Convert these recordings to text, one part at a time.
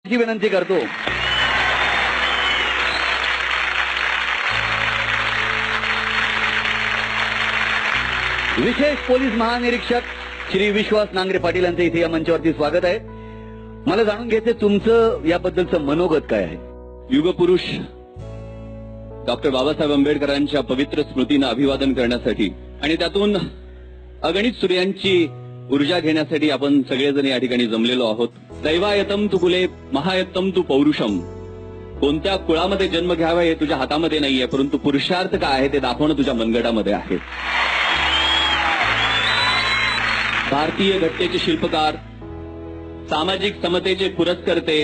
ची विनंती करतो. विशेष पोलीस महानिरीक्षक श्री विश्वास नांगरे पाटील यांचे इथे या मंचावरती स्वागत आहे. मला जाणून घ्यायचे तुमचं याबद्दलचं मनोगत काय आहे. युगपुरुष डॉक्टर बाबासाहेब आंबेडकरांच्या पवित्र स्मृतींना अभिवादन करण्यासाठी आणि त्यातून अगणित सूर्यांची ऊर्जा घेण्यासाठी आपण सगळेजण या ठिकाणी जमलेलो आहोत. दैवायतम तू कुले महायतम तू पौरुषम. कोणत्या कुळामध्ये जन्म घ्यावा हे तुझ्या हातामध्ये नाहीये, परंतु पुरुषार्थ काय आहे ते दाखवणं तुझ्या मनगटामध्ये आहे. भारतीय घटनेचे शिल्पकार, सामाजिक समतेचे पुरस्कर्ते,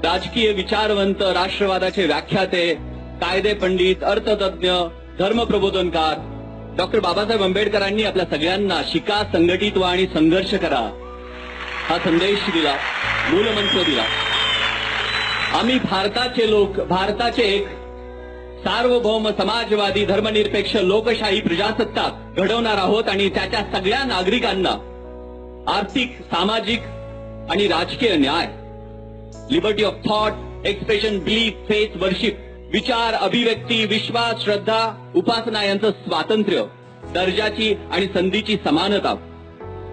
राजकीय विचारवंत, राष्ट्रवादाचे व्याख्याते, कायदे पंडित, अर्थतज्ञ, धर्मप्रबोधनकार डॉक्टर बाबासाहेब आंबेडकरांनी आपल्या सगळ्यांना शिका, संघटित व्हा आणि संघर्ष करा हा संदेश दिला, मूलमंत्र दिला. आम्ही भारताचे लोक, भारताचे एक सार्वभौम समाजवादी धर्मनिरपेक्ष लोकशाही प्रजासत्ताक घडवणार आहोत आणि त्याच्या सगळ्या नागरिकांना आर्थिक, सामाजिक आणि राजकीय न्याय, liberty of thought, expression, belief, faith, worship, विचार, अभिव्यक्ती, विश्वास, श्रद्धा, उपासना यांचं स्वातंत्र्य, दर्जाची आणि संधीची समानता,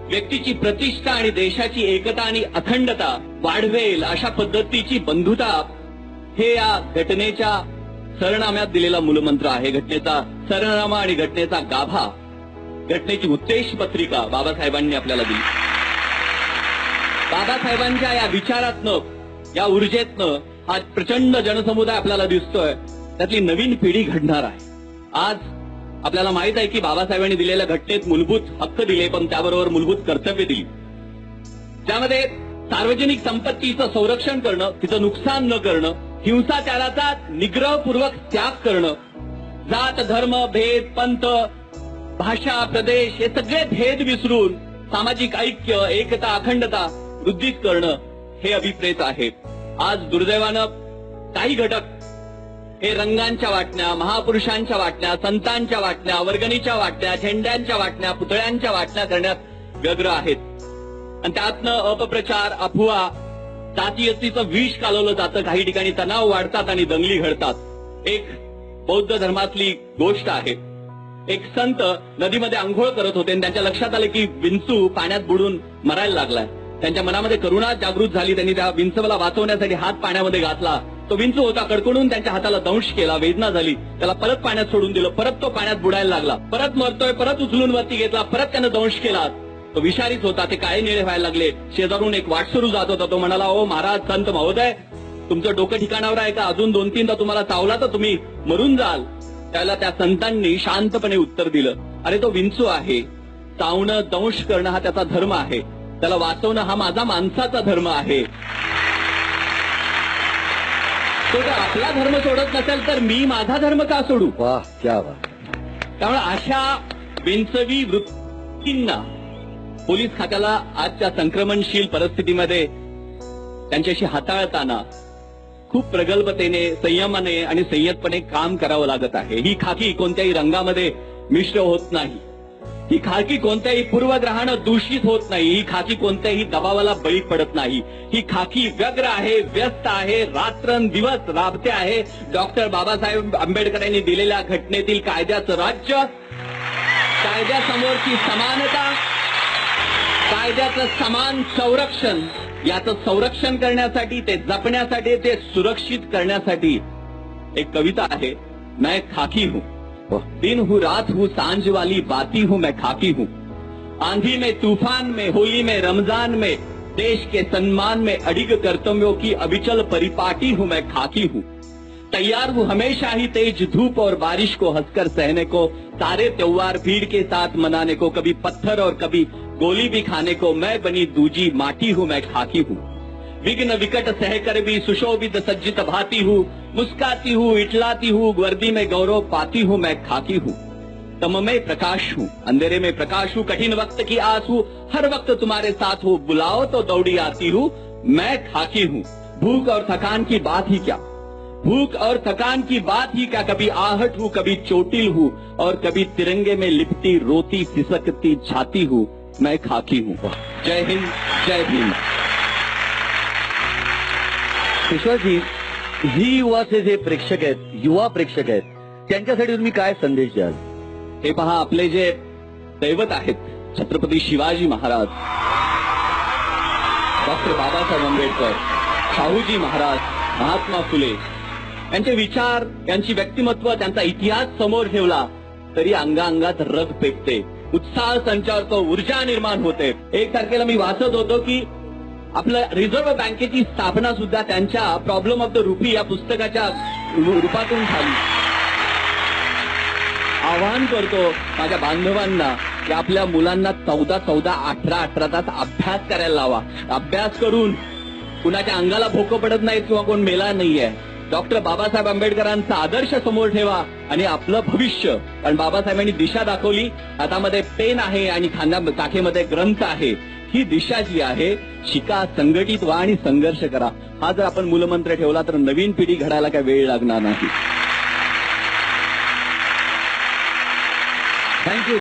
व्यक्तीची प्रतिष्ठा आणि देशाची एकता आणि अखंडता वाढवेल अशा पद्धतीची बंधुता हे या घटनेच्या सरनाम्यात दिलेला मूलमंत्र आहे. घटनेचा सरनामा आणि घटनेचा गाभा, घटनेची उद्देश पत्रिका बाबासाहेबांनी आपल्याला दिली. बाबासाहेबांच्या या विचारातनं, या ऊर्जेतनं हा प्रचंड जनसमुदाय आपल्याला दिसतोय. त्यातली नवीन पिढी घडणार आहे. आज आपल्याला माहित आहे की बाबासाहेबांनी दिलेल्या घटनेत मूलभूत हक्क दिले, पण त्याबरोबर मूलभूत कर्तव्य दिली, ज्यामध्ये सार्वजनिक संपत्तीचं संरक्षण करणं, तिचं नुकसान न करणं, हिंसाचाराचा निग्रहपूर्वक त्याग करणं, जात, धर्म, भेद, पंथ, भाषा, प्रदेश हे सगळे भेद विसरून सामाजिक ऐक्य, एकता, अखंडता वृद्धित करणं हे अभिप्रेत आहे. आज दुर्दैवानं काही घटक हे रंगांच्या वाटण्या, महापुरुषांच्या वाटण्या, संतांच्या वाटण्या, वर्गणीच्या वाटण्या, झेंड्यांच्या वाटण्या, पुतळ्यांच्या वाटण्या करण्यात व्यग्र आहेत आणि त्यातनं अपप्रचार, अफवा, जातीयतेचं विष कालवलं जातं. काही ठिकाणी तणाव वाढतात आणि दंगली घडतात. एक बौद्ध धर्मातली गोष्ट आहे. एक संत नदीमध्ये आंघोळ करत होते आणि त्यांच्या लक्षात आले की विंचू पाण्यात बुडून मरायला लागलाय. त्यांच्या मनामध्ये करुणा जागृत झाली. त्यांनी त्या विंचूला वाचवण्यासाठी हात पाण्यामध्ये घातला. तो विंचू होता, कडकडून त्यांच्या हाताला दंश केला, वेदना झाली. त्याला परत पाण्यात सोडून दिलं. परत तो पाण्यात बुडायला लागला. परत मरतोय, परत उचलून वरती घेतला, परत त्यानं दंश केला. तो विषारीच होता. ते काळे निळे व्हायला लागले. शेजारून एक वाटसरू जात होता. तो म्हणाला, ओ महाराज, संत महोदय, तुमचं डोकं ठिकाणावर आहे का? अजून 2-3दा तुम्हाला चावला तर तुम्ही मरून जाल. त्याला त्या संतांनी शांतपणे उत्तर दिलं, अरे तो विंचू आहे. चावणं, दंश करणं हा त्याचा धर्म आहे. त्याला वाचवणं हा माझा माणसाचा धर्म आहे. तो जर आपला धर्म सोडत नसेल तर मी माझा धर्म का सोडू? वाह, क्या बात. त्यामुळे अशा विंचवी वृत्तींना पोलीस खात्याला आजच्या संक्रमणशील परिस्थितीमध्ये त्यांच्याशी हाताळताना खूप प्रगल्भतेने, संयमाने आणि संयतपणे काम करावं लागत आहे. ही खाकी कोणत्याही रंगामध्ये मिश्र होत नाही. ही खाकी कोणत्याही पूर्वग्रहानं दूषित होत नाही. ही खाकी कोणत्याही दबावाला बळी पडत नाही. ही खाकी व्यग्र आहे, व्यस्त आहे, रात्रंदिवस राबते आहे. डॉक्टर बाबासाहेब आंबेडकरांनी दिलेल्या घटनेतील कायद्याचं राज्य, कायद्यासमोरची समानता, कायद्याचं समान संरक्षण, याचं संरक्षण करण्यासाठी, ते जपण्यासाठी, ते सुरक्षित करण्यासाठी एक कविता आहे. मैं खाकी हूं, दिन हूं, रात हूं, सांझ वाली बाती हूं, मैं खाकी हूं. आंधी में, तूफान में, होली में, रमजान में, देश के सम्मान में अडिग कर्तव्यों की अविचल परिपाटी हूं, मैं खाकी हूं. तैयार हूं हमेशा ही तेज धूप और बारिश को हंसकर सहने को, सारे त्योहार भीड़ के साथ मनाने को, कभी पत्थर और कभी गोली भी खाने को, मैं बनी दूजी माटी हूं, मैं खाकी हूं. विघ्न विकट सहकर भी सुशोभित सज्जित भाती हूं, मुस्काती हूं, इटलाती हूं, वर्दी में गौरव पाती हूं, मैं खाकी हूं. तम में प्रकाश हूं, अंधेरे में प्रकाश हूं, कठिन वक्त की आस हूं, हर वक्त तुम्हारे साथ हूं, बुलाओ तो दौड़ी आती हूं, मैं खाकी हूं. भूख और थकान की बात ही क्या, भूख और थकान की बात ही क्या, कभी आहट हूं, कभी चोटिल हूं और कभी तिरंगे में लिपटी रोती सिसकती छाती हूं, मैं खाकी हूं. जय हिंद, जय भीम. विश्वासजी, ही युवाचे जे प्रेक्षक आहेत, युवा प्रेक्षक आहेत, त्यांच्यासाठी तुम्ही काय संदेश द्याल? हे पहा, आपले जे दैवत आहेत छत्रपती शिवाजी महाराज, डॉक्टर बाबासाहेब आंबेडकर, शाहूजी महाराज, महात्मा फुले यांचे विचार, यांची व्यक्तिमत्व, त्यांचा इतिहास समोर ठेवला तरी अंगाअंगात रग पेटते, उत्साह संचारतो, ऊर्जा निर्माण होते. 1 तारखेला मी वाचत होतो की आपल्या रिझर्व्ह बँकेची स्थापना सुद्धा त्यांच्या प्रॉब्लेम ऑफ द रुपी या पुस्तकाच्या रूपातून झाली. आवाहन करतो माझ्या बांधवांना की आपल्या मुलांना 14-14, 18-18 तास अभ्यास करायला लावा. अभ्यास करून कुणाच्या अंगाला भोकं पडत नाहीत किंवा कोण मेला नाहीये. डॉक्टर बाबासाहेब आंबेडकरांचा आदर्श समोर ठेवा आणि आपलं भविष्य, कारण बाबासाहेबांनी दिशा दाखवली, हातामध्ये पेन आहे आणि काखेमध्ये ग्रंथ आहे. ही दिशा जी आहे, शिका, संघटित व्हा आणि संघर्ष करा. हा जर आपण मूलमंत्र ठेवला तर नवीन पिढी घडायला काही वेळ लागणार नाही. थँक्यू.